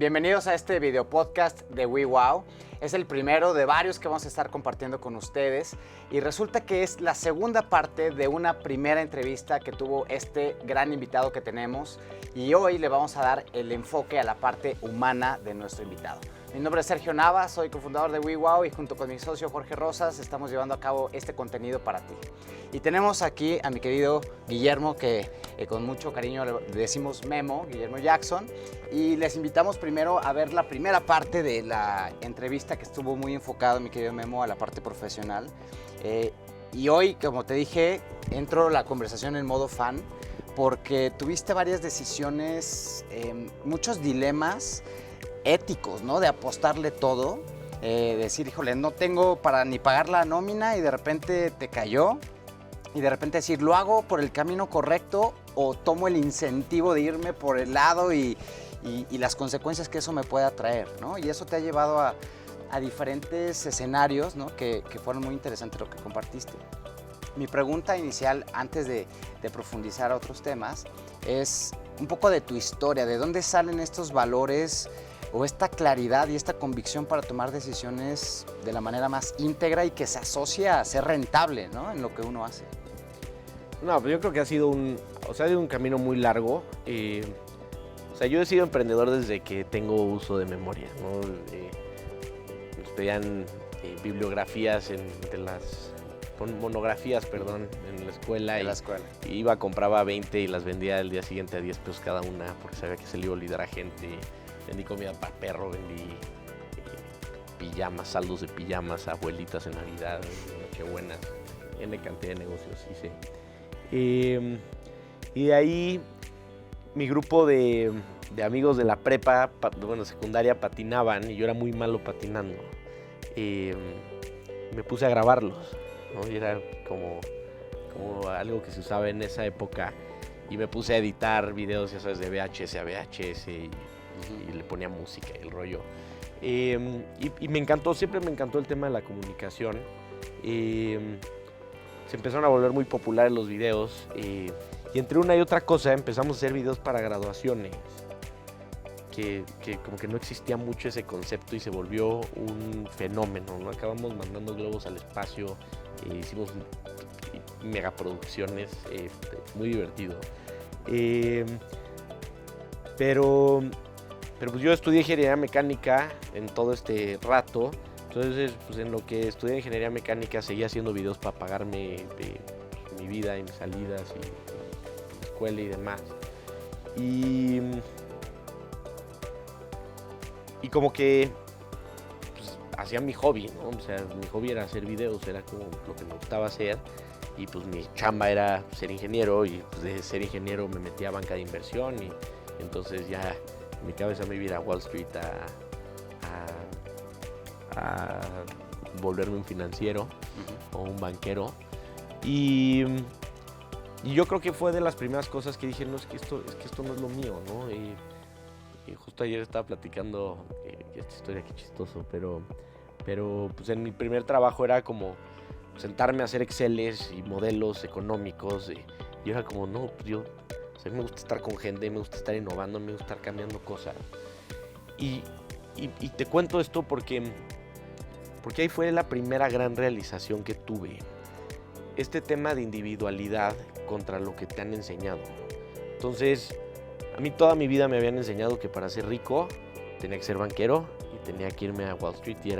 Bienvenidos a este video podcast de WeWow. Es el primero de varios que vamos a estar compartiendo con ustedes y resulta que es la segunda parte de una primera entrevista que tuvo este gran invitado que tenemos y hoy le vamos a dar el enfoque a la parte humana de nuestro invitado. Mi nombre es Sergio Nava, soy cofundador de WeWow y junto con mi socio Jorge Rosas estamos llevando a cabo este contenido para ti. Y tenemos aquí a mi querido Guillermo, que con mucho cariño le decimos Memo, Guillermo Jackson, y les invitamos primero a ver la primera parte de la entrevista que estuvo muy enfocado, mi querido Memo, a la parte profesional. Y hoy, como te dije, entro la conversación en modo fan, porque tuviste varias decisiones, muchos dilemas éticos, ¿no? De apostarle todo, decir, híjole, no tengo para ni pagar la nómina y de repente te cayó. Y de repente decir, ¿lo hago por el camino correcto o tomo el incentivo de irme por el lado y las consecuencias que eso me pueda traer, ¿no? Y eso te ha llevado a diferentes escenarios, ¿no? que fueron muy interesantes lo que compartiste. Mi pregunta inicial, antes de profundizar a otros temas, es un poco de tu historia, de dónde salen estos valores o esta claridad y esta convicción para tomar decisiones de la manera más íntegra y que se asocia a ser rentable, ¿no? En lo que uno hace. No, pues yo creo que ha sido un camino muy largo. Yo he sido emprendedor desde que tengo uso de memoria, ¿no? Nos pedían bibliografías monografías, en la escuela. Y iba, compraba 20 y las vendía el día siguiente a 10 pesos cada una porque sabía que se le iba a olvidar a gente. Vendí comida para perro, vendí pijamas, saldos de pijamas a abuelitas en Navidad, en Nochebuena, N cantidad de negocios hice. Y de ahí mi grupo de amigos de la prepa, secundaria, patinaban y yo era muy malo patinando. Me puse a grabarlos, ¿no? Y era como algo que se usaba en esa época y me puse a editar videos, ya sabes, de VHS a VHS y le ponía música y el rollo. Y me encantó, siempre me encantó el tema de la comunicación. Se empezaron a volver muy populares los videos y entre una y otra cosa empezamos a hacer videos para graduaciones, que como que no existía mucho ese concepto y se volvió un fenómeno, ¿no? Acabamos mandando globos al espacio, hicimos megaproducciones, muy divertido. Pero pues yo estudié ingeniería mecánica en todo este rato. Entonces, pues en lo que estudié ingeniería mecánica seguía haciendo videos para pagarme mi vida y mis salidas y escuela y demás. Y como que pues, hacía mi hobby, ¿no? O sea, mi hobby era hacer videos, era como lo que me gustaba hacer. Y pues mi chamba era ser ingeniero y pues de ser ingeniero me metí a banca de inversión y entonces ya en mi cabeza me iba a ir a Wall Street a volverme un financiero o un banquero. Y yo creo que fue de las primeras cosas que dije, no, es que esto no es lo mío, ¿no? Y justo ayer estaba platicando esta historia, qué chistoso, pero pues en mi primer trabajo era como sentarme a hacer Exceles y modelos económicos y era como, no, pues me gusta estar con gente, me gusta estar innovando, me gusta estar cambiando cosas. Y te cuento esto porque ahí fue la primera gran realización que tuve. Este tema de individualidad contra lo que te han enseñado. Entonces, a mí toda mi vida me habían enseñado que para ser rico tenía que ser banquero y tenía que irme a Wall Street y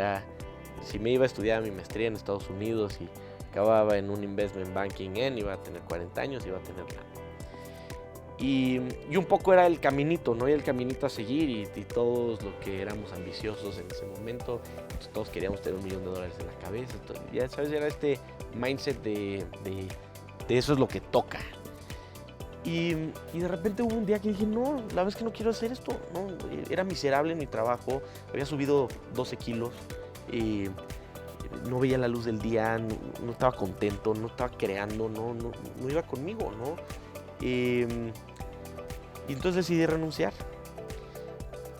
si me iba a estudiar mi maestría en Estados Unidos y acababa en un investment banking iba a tener 40 años y iba a tener nada. Y un poco era el caminito, ¿no? Y el caminito a seguir y todos los que éramos ambiciosos en ese momento, pues todos queríamos tener $1 millón en la cabeza. Entonces, ya sabes, era este mindset de eso es lo que toca. Y de repente hubo un día que dije, no, la verdad es que no quiero hacer esto, ¿no? Era miserable en mi trabajo, había subido 12 kilos, no veía la luz del día, no estaba contento, no estaba creando, no iba conmigo, ¿no? Y entonces decidí renunciar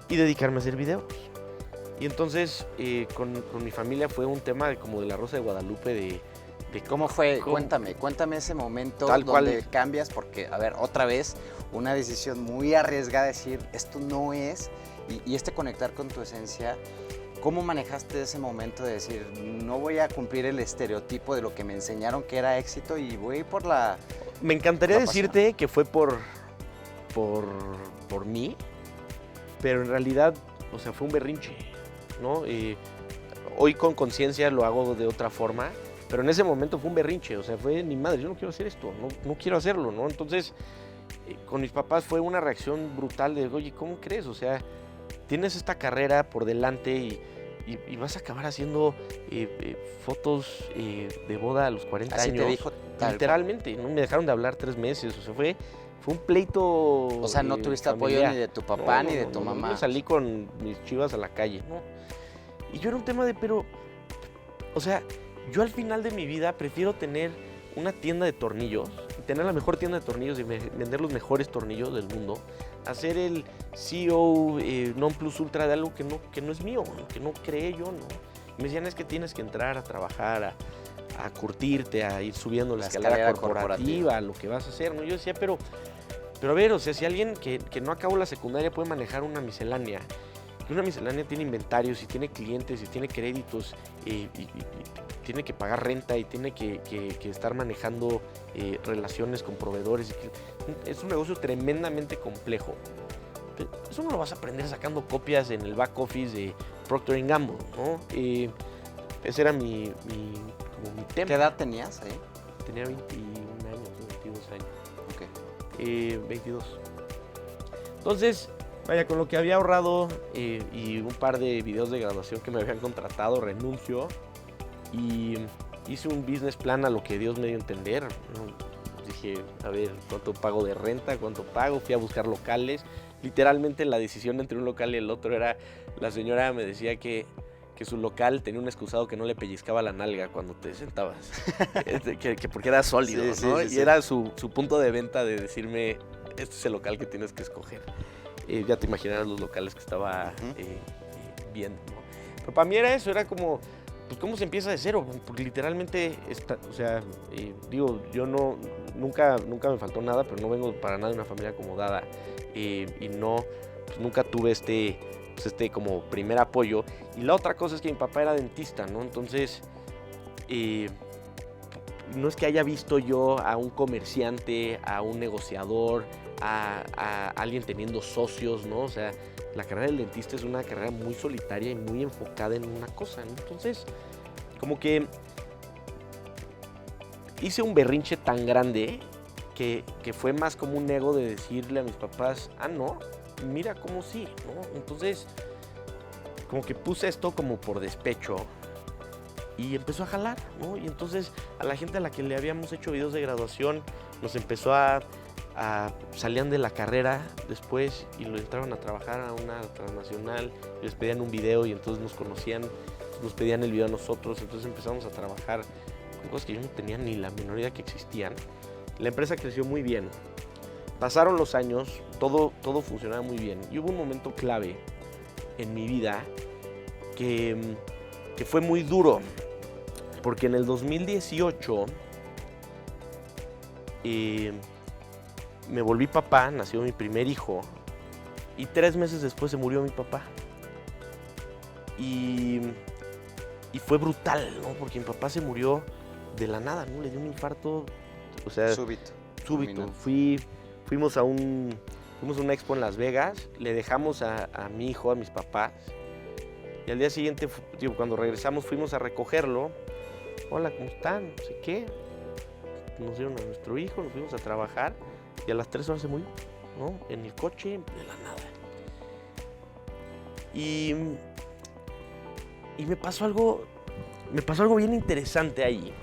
y dedicarme a hacer videos. Y entonces con mi familia fue un tema como de la Rosa de Guadalupe de ¿Cómo fue? Cuéntame ese momento donde cambias, porque, a ver, otra vez, una decisión muy arriesgada, decir, esto no es, y este conectar con tu esencia, ¿cómo manejaste ese momento de decir, no voy a cumplir el estereotipo de lo que me enseñaron que era éxito y voy a ir por la... Me encantaría la pasión? decirte que fue por mí, pero en realidad, o sea, fue un berrinche, ¿no? Hoy con conciencia lo hago de otra forma, pero en ese momento fue un berrinche, o sea, fue ni madre, yo no quiero hacer esto, no quiero hacerlo, ¿no? Entonces, con mis papás fue una reacción brutal de, oye, ¿cómo crees? O sea, tienes esta carrera por delante y vas a acabar haciendo fotos de boda a los 40 Así años. te dijo tal Literalmente, ¿no? Me dejaron de hablar 3 meses, o sea, fue un pleito. O sea, no tuviste apoyo familiar. ni de tu papá No, ni de no, tu no, mamá. Yo salí con mis chivas a la calle, ¿no? Y yo era un tema de, pero, o sea, yo al final de mi vida prefiero tener una tienda de tornillos, y tener la mejor tienda de tornillos y vender los mejores tornillos del mundo, a ser el CEO non plus ultra de algo que no es mío, que no creé yo, ¿no? Y me decían, es que tienes que entrar a trabajar, a curtirte, a ir subiendo la escalera corporativa, lo que vas a hacer, ¿no? Yo decía, pero a ver, o sea, si alguien que no acabó la secundaria puede manejar una miscelánea, y una miscelánea tiene inventarios, y tiene clientes, y tiene créditos, y tiene que pagar renta, y tiene que estar manejando relaciones con proveedores, es un negocio tremendamente complejo. Eso no lo vas a aprender sacando copias en el back office de Procter & Gamble, ¿no? Ese era mi tema. ¿Qué edad tenías ahí? Tenía 21 años, 22 años. Ok. 22. Entonces, vaya, con lo que había ahorrado y un par de videos de graduación que me habían contratado, renuncio y hice un business plan a lo que Dios me dio a entender, ¿no? Dije, a ver, ¿cuánto pago de renta? ¿Cuánto pago? Fui a buscar locales. Literalmente la decisión entre un local y el otro era, la señora me decía que su local tenía un excusado que no le pellizcaba la nalga cuando te sentabas, que porque era sólido, Sí, ¿no? sí, Y sí. era su punto de venta de decirme, este es el local que tienes que escoger. Ya te imaginarás los locales que estaba viendo, ¿no? Pero para mí era eso, era como, pues cómo se empieza de cero, porque literalmente, o sea, digo, yo nunca me faltó nada, pero no vengo para nada de una familia acomodada y no, pues nunca tuve este como primer apoyo. Y la otra cosa es que mi papá era dentista, ¿no? Entonces, no es que haya visto yo a un comerciante, a un negociador, a alguien teniendo socios, ¿no? O sea, la carrera del dentista es una carrera muy solitaria y muy enfocada en una cosa, ¿no? Entonces, como que hice un berrinche tan grande que fue más como un ego de decirle a mis papás, no, mira cómo sí, ¿no? Entonces, como que puse esto como por despecho y empezó a jalar, ¿no? Y entonces a la gente a la que le habíamos hecho videos de graduación nos empezó salían de la carrera después y lo entraron a trabajar a una transnacional, les pedían un video y entonces nos conocían, nos pedían el video a nosotros, entonces empezamos a trabajar con cosas que yo no tenía ni la menor idea que existían. La empresa creció muy bien. Pasaron los años, todo funcionaba muy bien. Y hubo un momento clave en mi vida que fue muy duro. Porque en el 2018 me volví papá, nació mi primer hijo. Y 3 meses después se murió mi papá. Y fue brutal, ¿no? Porque mi papá se murió de la nada, ¿no? Le dio un infarto, o sea, súbito. Fuimos a una expo en Las Vegas, le dejamos a mi hijo, a mis papás, y al día siguiente, cuando regresamos, fuimos a recogerlo. Hola, ¿cómo están? No sé qué. Nos dieron a nuestro hijo, nos fuimos a trabajar, y a las 3 horas se murió, ¿no? En el coche, de la nada. Y me pasó algo bien interesante ahí,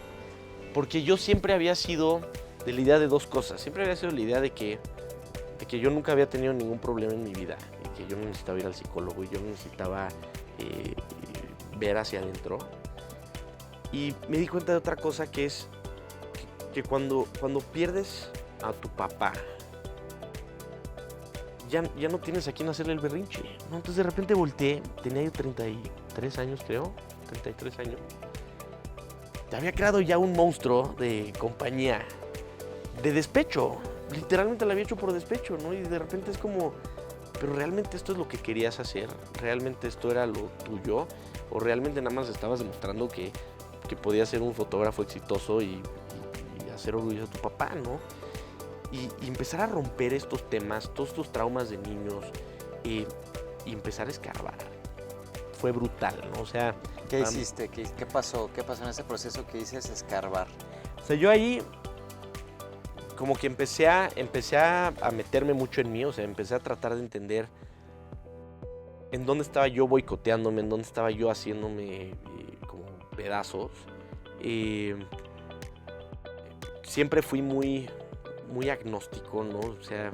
porque yo siempre había sido de la idea de 2 cosas. Siempre había sido la idea de que yo nunca había tenido ningún problema en mi vida, y que yo no necesitaba ir al psicólogo, y yo no necesitaba ver hacia adentro. Y me di cuenta de otra cosa, que es que cuando pierdes a tu papá, ya no tienes a quién hacerle el berrinche, ¿no? Entonces de repente volteé, tenía yo 33 años, creo, 33 años. Había creado ya un monstruo de compañía, de despecho. Literalmente la había hecho por despecho, ¿no? Y de repente es como, pero ¿realmente esto es lo que querías hacer? ¿Realmente esto era lo tuyo? ¿O realmente nada más estabas demostrando que podías ser un fotógrafo exitoso y hacer orgulloso a tu papá, ¿no? Y empezar a romper estos temas, todos estos traumas de niños, y empezar a escarbar. Fue brutal, ¿no? O sea... ¿Qué hiciste? ¿Qué pasó? ¿Qué pasó en ese proceso que dices escarbar? O sea, yo ahí como que empecé a meterme mucho en mí, o sea, empecé a tratar de entender en dónde estaba yo boicoteándome, en dónde estaba yo haciéndome como pedazos. Siempre fui muy agnóstico, ¿no? O sea,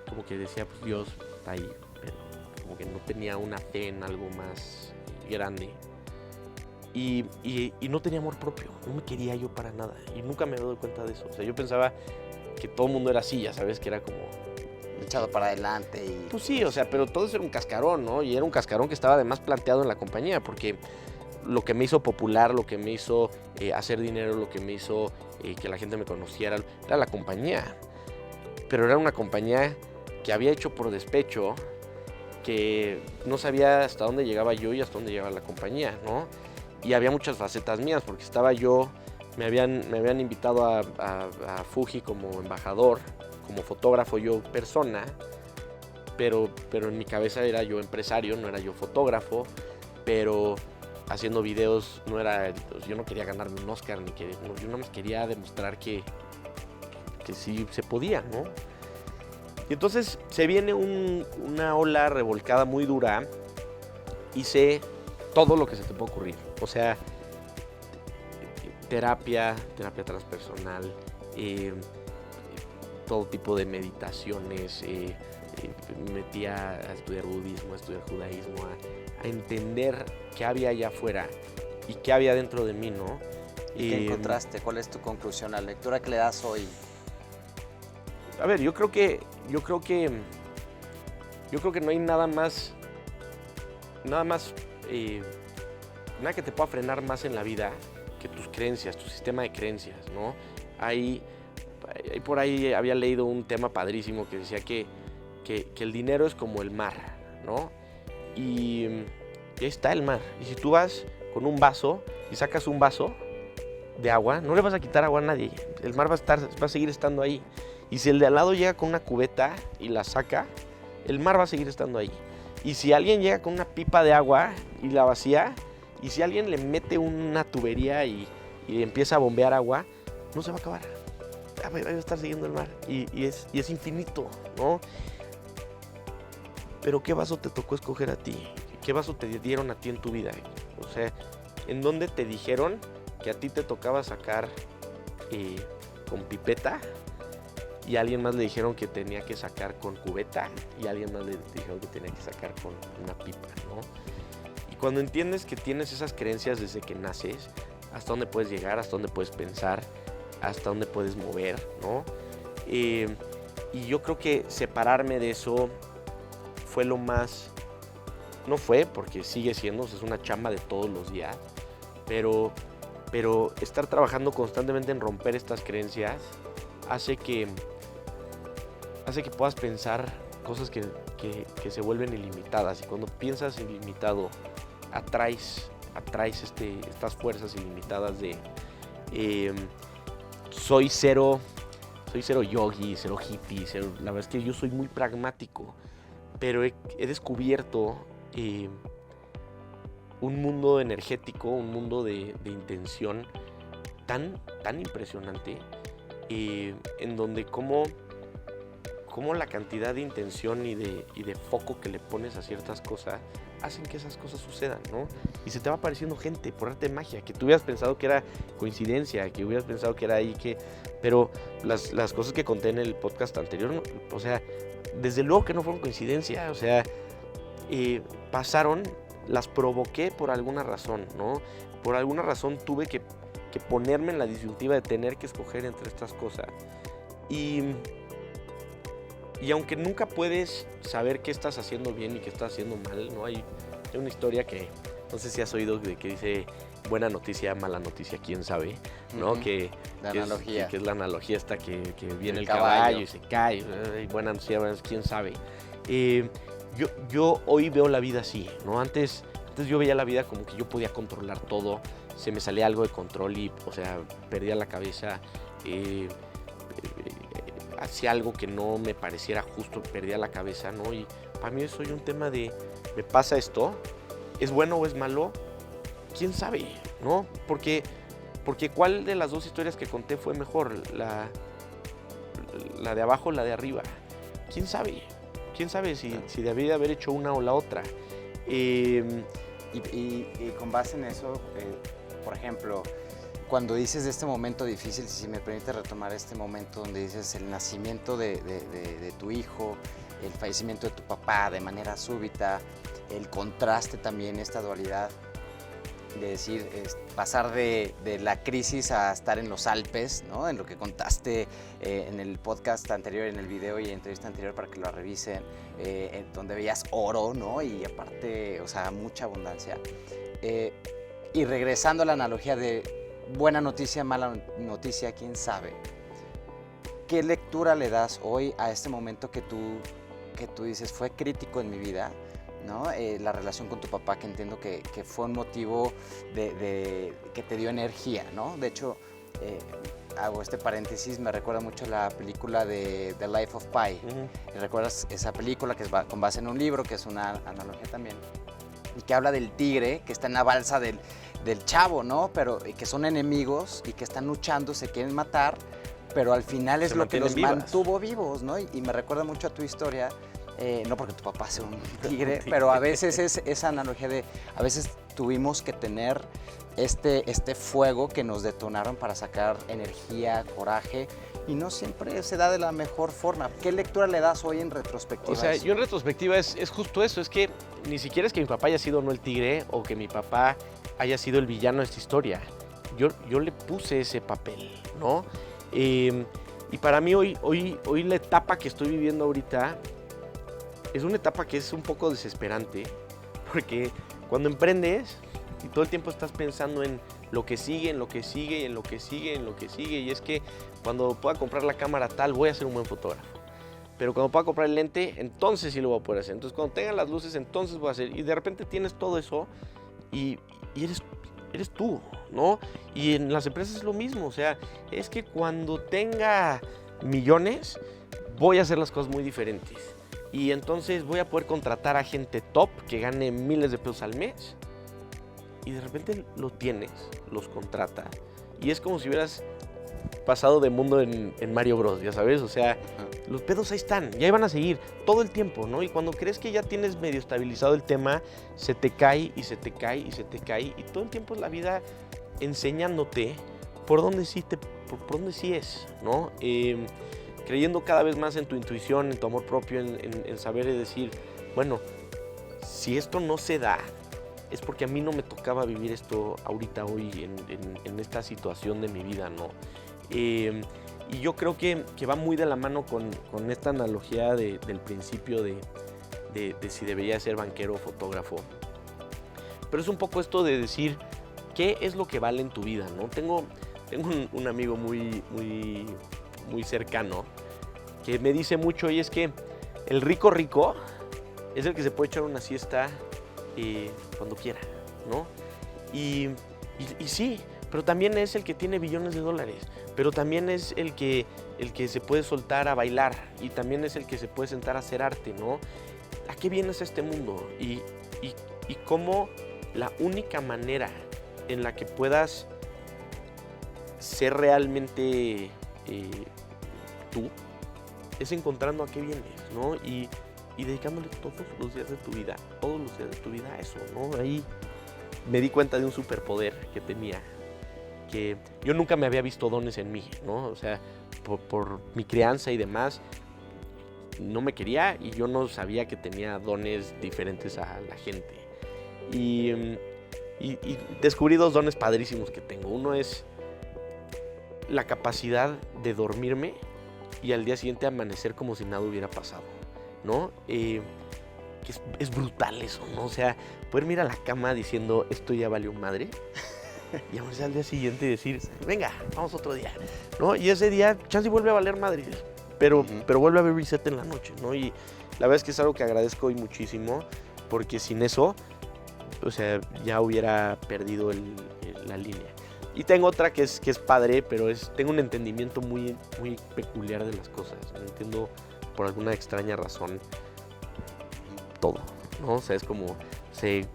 como que decía, pues Dios está ahí, pero como que no tenía una fe en algo más grande. Y no tenía amor propio, no me quería yo para nada. Y nunca me había dado cuenta de eso. O sea, yo pensaba que todo el mundo era así, ya sabes, que era como... echado para adelante y... Pues sí, o sea, pero todo eso era un cascarón, ¿no? Y era un cascarón que estaba además planteado en la compañía, porque lo que me hizo popular, lo que me hizo hacer dinero, lo que me hizo que la gente me conociera, era la compañía. Pero era una compañía que había hecho por despecho, que no sabía hasta dónde llegaba yo y hasta dónde llegaba la compañía, ¿no? Y había muchas facetas mías, porque estaba yo, me habían invitado a Fuji como embajador, como fotógrafo, yo persona, pero en mi cabeza era yo empresario, no era yo fotógrafo, pero haciendo videos no era, yo no quería ganarme un Oscar, yo nada más quería demostrar que sí se podía, ¿no? Y entonces se viene una ola revolcada muy dura, hice todo lo que se te puede ocurrir, o sea, terapia transpersonal, todo tipo de meditaciones, me metí a estudiar budismo, a estudiar judaísmo, a entender qué había allá afuera y qué había dentro de mí, ¿no? ¿Y qué encontraste? ¿Cuál es tu conclusión? ¿La lectura que le das hoy? A ver, yo creo que no hay nada que te pueda frenar más en la vida que tus creencias, tu sistema de creencias, ¿no? Por ahí había leído un tema padrísimo que decía que el dinero es como el mar, ¿no? Y ahí está el mar. Y si tú vas con un vaso y sacas un vaso de agua, no le vas a quitar agua a nadie. El mar va a seguir estando ahí. Y si el de al lado llega con una cubeta y la saca, el mar va a seguir estando ahí. Y si alguien llega con una pipa de agua y la vacía, y si alguien le mete una tubería y empieza a bombear agua, no se va a acabar. Va a estar siguiendo el mar. Y es infinito, ¿no? Pero ¿qué vaso te tocó escoger a ti? ¿Qué vaso te dieron a ti en tu vida? O sea, ¿en dónde te dijeron que a ti te tocaba sacar con pipeta? Y a alguien más le dijeron que tenía que sacar con cubeta, y a alguien más le dijeron que tenía que sacar con una pipa, ¿no? Y cuando entiendes que tienes esas creencias desde que naces, hasta dónde puedes llegar, hasta dónde puedes pensar, hasta dónde puedes mover, ¿no? Y yo creo que separarme de eso fue lo más... No fue, porque sigue siendo, es una chamba de todos los días, pero estar trabajando constantemente en romper estas creencias hace que puedas pensar cosas que se vuelven ilimitadas. Y cuando piensas ilimitado, atraes estas fuerzas ilimitadas de soy cero yogi, cero hippie, la verdad es que yo soy muy pragmático, pero he descubierto un mundo energético, un mundo de intención tan impresionante, en donde como la cantidad de intención y de foco que le pones a ciertas cosas hacen que esas cosas sucedan, ¿no? Y se te va apareciendo gente por arte de magia, que tú hubieras pensado que era coincidencia, que hubieras pensado que era ahí, pero las cosas que conté en el podcast anterior, ¿no? O sea, desde luego que no fueron coincidencia, o sea, pasaron, las provoqué por alguna razón, ¿no? Por alguna razón tuve que ponerme en la disyuntiva de tener que escoger entre estas cosas. Y aunque nunca puedes saber qué estás haciendo bien y qué estás haciendo mal, ¿no? Hay una historia que no sé si has oído, que dice buena noticia, mala noticia, quién sabe, ¿no? Uh-huh. Que es la analogía esta que viene el caballo y se cae, y buena noticia, quién sabe. Yo hoy veo la vida así, ¿no? Antes yo veía la vida como que yo podía controlar todo, se me salía algo de control y, o sea, perdía la cabeza, hacía algo que no me pareciera justo, perdía la cabeza, ¿no? Y para mí eso es un tema de, me pasa esto, ¿es bueno o es malo? ¿Quién sabe, no? Porque ¿cuál de las dos historias que conté fue mejor? ¿La de abajo o la de arriba? ¿Quién sabe? ¿Quién sabe si debía de haber hecho una o la otra? Y con base en eso, por ejemplo, cuando dices de este momento difícil, si me permite retomar este momento donde dices el nacimiento de tu hijo, el fallecimiento de tu papá de manera súbita, el contraste también, esta dualidad de decir, pasar de la crisis a estar en los Alpes, ¿no? En lo que contaste en el podcast anterior, en el video y entrevista anterior para que lo revisen, donde veías oro, ¿no? Y aparte, o sea, mucha abundancia. Y regresando a la analogía de buena noticia, mala noticia, quién sabe. ¿Qué lectura le das hoy a este momento que tú dices fue crítico en mi vida? ¿No? La relación con tu papá, que entiendo que fue un motivo que te dio energía, ¿no? De hecho, hago este paréntesis, me recuerda mucho la película de The Life of Pi. ¿Recuerdas esa película que es con base en un libro, que es una analogía también? Y que habla del tigre que está en la balsa del chavo, ¿no? Pero que son enemigos y que están luchando, se quieren matar, pero al final es lo que los mantuvo vivos, ¿no? Y me recuerda mucho a tu historia. No porque tu papá sea un tigre, pero a veces es esa analogía de, a veces tuvimos que tener este fuego que nos detonaron para sacar energía, coraje, y no siempre se da de la mejor forma. ¿Qué lectura le das hoy en retrospectiva? O sea, yo en retrospectiva es justo eso, es que ni siquiera es que mi papá haya sido no el tigre o que mi papá haya sido el villano de esta historia. Yo le puse ese papel, ¿no? Y para mí hoy la etapa que estoy viviendo ahorita es una etapa que es un poco desesperante, porque cuando emprendes y todo el tiempo estás pensando en lo que sigue, en lo que sigue, en lo que sigue, en lo que sigue, y es que cuando pueda comprar la cámara tal, voy a ser un buen fotógrafo. Pero cuando pueda comprar el lente, entonces sí lo voy a poder hacer. Entonces cuando tenga las luces, entonces voy a hacer. Y de repente tienes todo eso y eres tú, ¿no? Y en las empresas es lo mismo, o sea, es que cuando tenga millones, voy a hacer las cosas muy diferentes. Y entonces voy a poder contratar a gente top que gane miles de pesos al mes. Y de repente lo tienes, los contratas. Y es como si hubieras pasado de mundo en Mario Bros, ya sabes. O sea, los pedos ahí están, y ahí van a seguir todo el tiempo, ¿no? Y cuando crees que ya tienes medio estabilizado el tema, se te cae y se te cae y se te cae. Y todo el tiempo es la vida enseñándote por dónde sí es, ¿no? Creyendo cada vez más en tu intuición, en tu amor propio, en saber decir, bueno, si esto no se da, es porque a mí no me tocaba vivir esto ahorita, hoy, en esta situación de mi vida, ¿no? Y yo creo que va muy de la mano con esta analogía del principio de si debería ser banquero o fotógrafo. Pero es un poco esto de decir, ¿qué es lo que vale en tu vida, no? Tengo un amigo muy cercano que me dice mucho, y es que el rico es el que se puede echar una siesta cuando quiera, ¿no? Y sí, pero también es el que tiene billones de dólares, pero también es el que se puede soltar a bailar, y también es el que se puede sentar a hacer arte, ¿no? ¿A qué vienes a este mundo? Y cómo la única manera en la que puedas ser realmente tú es encontrando a qué vienes, ¿no? Y dedicándole todos los días de tu vida a eso, ¿no? Ahí me di cuenta de un superpoder que tenía, que yo nunca me había visto dones en mí, ¿no? O sea, por mi crianza y demás, no me quería y yo no sabía que tenía dones diferentes a la gente. Y descubrí dos dones padrísimos que tengo. Uno es la capacidad de dormirme y al día siguiente amanecer como si nada hubiera pasado, ¿no? Que es brutal eso, ¿no? O sea, poder mirar a la cama diciendo, esto ya valió madre, y amanecer al día siguiente y decir, venga, vamos otro día, ¿no? Y ese día, chance vuelve a valer madre, pero vuelve a haber reset en la noche, ¿no? Y la verdad es que es algo que agradezco hoy muchísimo, porque sin eso, o sea, ya hubiera perdido la línea. Y tengo otra que es padre, pero tengo un entendimiento muy, muy peculiar de las cosas. No entiendo por alguna extraña razón todo, ¿no? O sea, es como, sé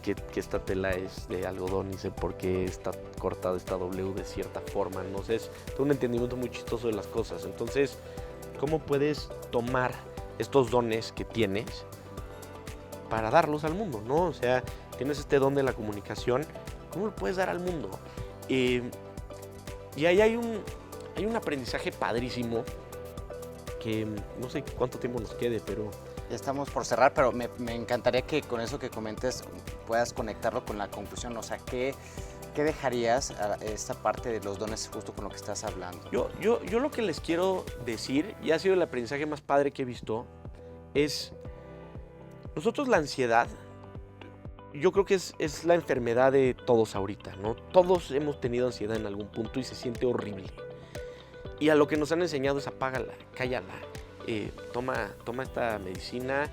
que esta tela es de algodón y sé por qué está cortada esta W de cierta forma, ¿no? O sea, tengo un entendimiento muy chistoso de las cosas. Entonces, ¿cómo puedes tomar estos dones que tienes para darlos al mundo, ¿no? O sea, tienes este don de la comunicación, ¿cómo lo puedes dar al mundo? Y ahí hay un aprendizaje padrísimo que no sé cuánto tiempo nos quede, pero... Ya estamos por cerrar, pero me encantaría que con eso que comentes puedas conectarlo con la conclusión. O sea, ¿qué dejarías a esta parte de los dones justo con lo que estás hablando? Yo lo que les quiero decir, y ha sido el aprendizaje más padre que he visto, es nosotros la ansiedad, yo creo que es la enfermedad de todos ahorita, ¿no? Todos hemos tenido ansiedad en algún punto y se siente horrible. Y a lo que nos han enseñado es apágala, cállala, toma esta medicina,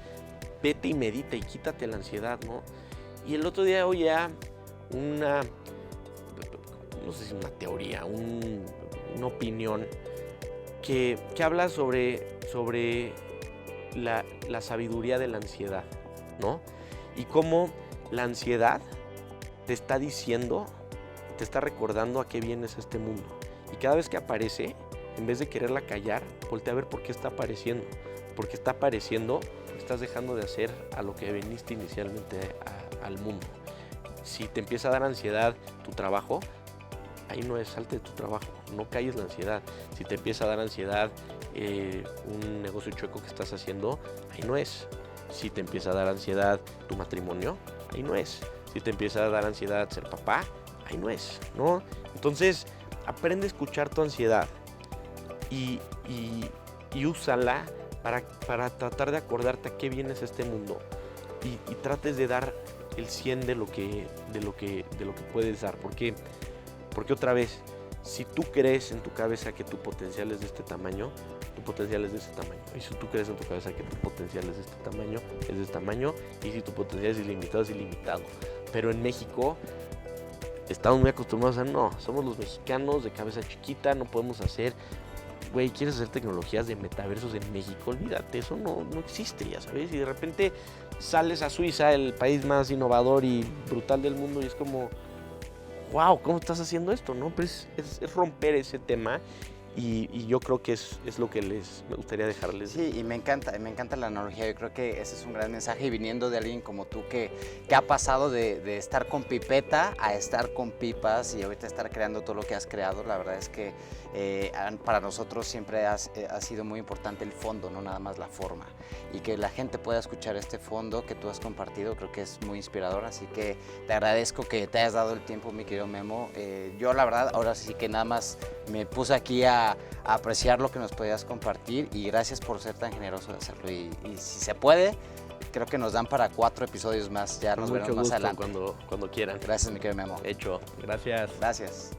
vete y medita y quítate la ansiedad, ¿no? Y el otro día oía no sé si una teoría, una opinión que habla sobre la sabiduría de la ansiedad, ¿no? Y cómo la ansiedad te está diciendo, te está recordando a qué vienes a este mundo. Y cada vez que aparece, en vez de quererla callar, voltea a ver por qué está apareciendo. Porque está apareciendo, estás dejando de hacer a lo que viniste inicialmente al mundo. Si te empieza a dar ansiedad tu trabajo, ahí no es, salte de tu trabajo, no calles la ansiedad. Si te empieza a dar ansiedad un negocio chueco que estás haciendo, ahí no es. Si te empieza a dar ansiedad tu matrimonio, ahí no es. Si te empieza a dar ansiedad ser papá, ahí no es, ¿no? Entonces, aprende a escuchar tu ansiedad y úsala para tratar de acordarte a qué vienes a este mundo y trates de dar el 100 de lo que puedes dar. Porque otra vez, si tú crees en tu cabeza que tu potencial es de este tamaño, tu potencial es de este tamaño. Y si tú crees en tu cabeza que tu potencial es de este tamaño, es de este tamaño. Y si tu potencial es ilimitado, es ilimitado. Pero en México estamos muy acostumbrados a no, somos los mexicanos de cabeza chiquita, no podemos hacer... Güey, ¿quieres hacer tecnologías de metaversos en México? Olvídate, eso no existe, ya sabes. Y de repente sales a Suiza, el país más innovador y brutal del mundo, y es como... wow, ¿cómo estás haciendo esto? ¿No? Pues es romper ese tema y yo creo que es lo que me gustaría dejarles. Sí, y me encanta la analogía. Yo creo que ese es un gran mensaje y viniendo de alguien como tú que ha pasado de estar con pipeta a estar con pipas y ahorita estar creando todo lo que has creado. La verdad es que para nosotros siempre ha sido muy importante el fondo, no nada más la forma. Y que la gente pueda escuchar este fondo que tú has compartido, creo que es muy inspirador. Así que te agradezco que te hayas dado el tiempo, mi querido Memo. Yo la verdad ahora sí que nada más me puse aquí a apreciar lo que nos podías compartir y gracias por ser tan generoso de hacerlo. Y si se puede, creo que nos dan para 4 episodios más. Ya nos veremos más adelante. Cuando quieran. Gracias, mi querido Memo. Hecho. Gracias. Gracias.